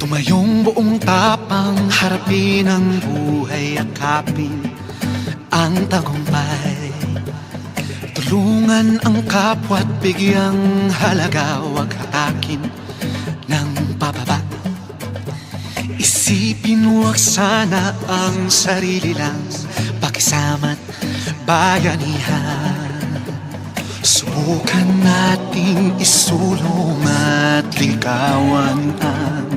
Tumayong buong tapang harapin ang buhay, akapin ang tagumpay. Tulungan ang kapwa't bigyang halaga, huwag hatakin ng pababa. Isipin huwag sana ang sarili lang, pakisama't bayanihan. Subukan nating isulong at ligawan ang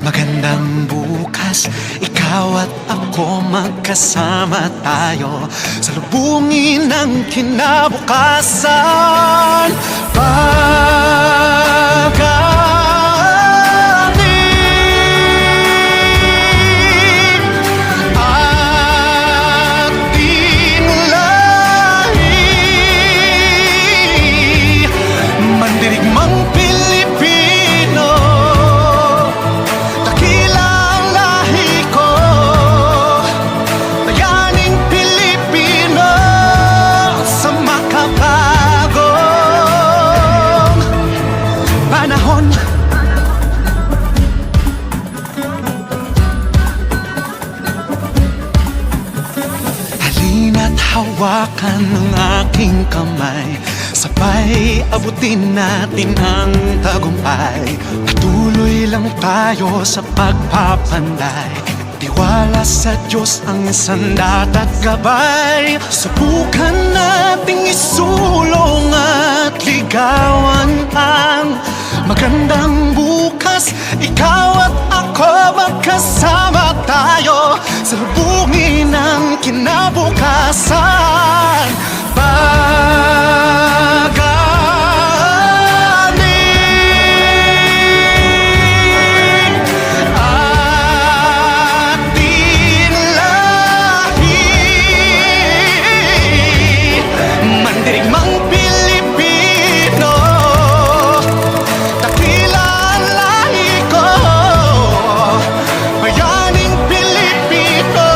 magandang bukas. Ikaw at ako magkasama tayo, salubungin ang kinabukasan. Hawakan ng aking kamay, sabay abutin natin ang tagumpay. Patuloy lang tayo sa pagpapanday, tiwala sa Diyos ang sandat at gabay. Subukan nating isulong at ligawan ang magandang bukas. Ikaw at ako magkasama tayo, salubungin ang kinabukasan. Pagaling ating lahi, mandirigmang Pilipino, dakila ang lahi ko, bayaning Pilipino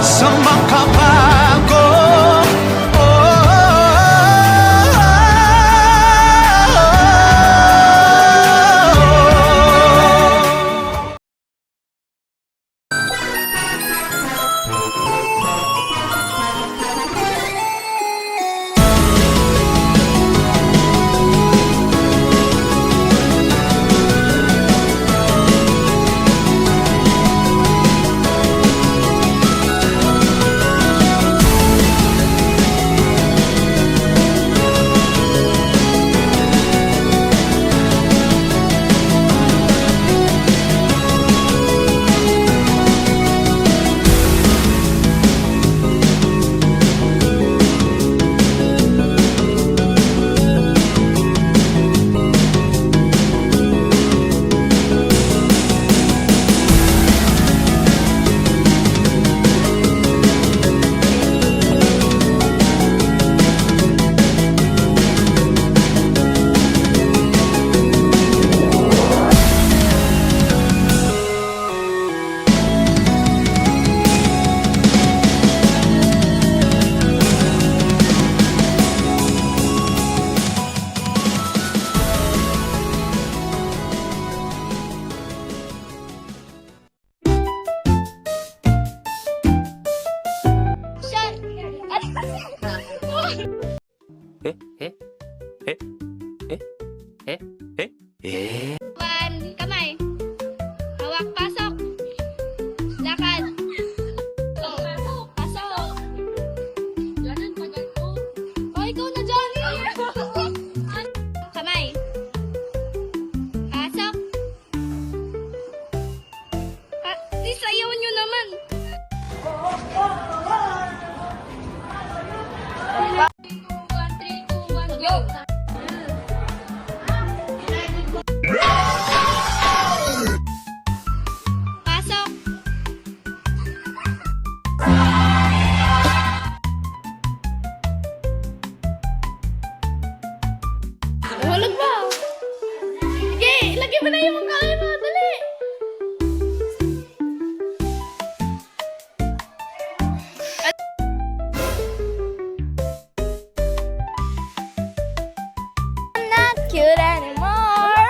sa makabago. Kamay. Hawak, pasok. Lakad. Pasok. Oh, ikaw na, Johnny. Kamay. Pasok. Isayaw nyo naman. 3, 2, 1, go. Pasok. Walag ba? Sige, lagyan mo na yung mga mo. Dali. I'm not cute anymore.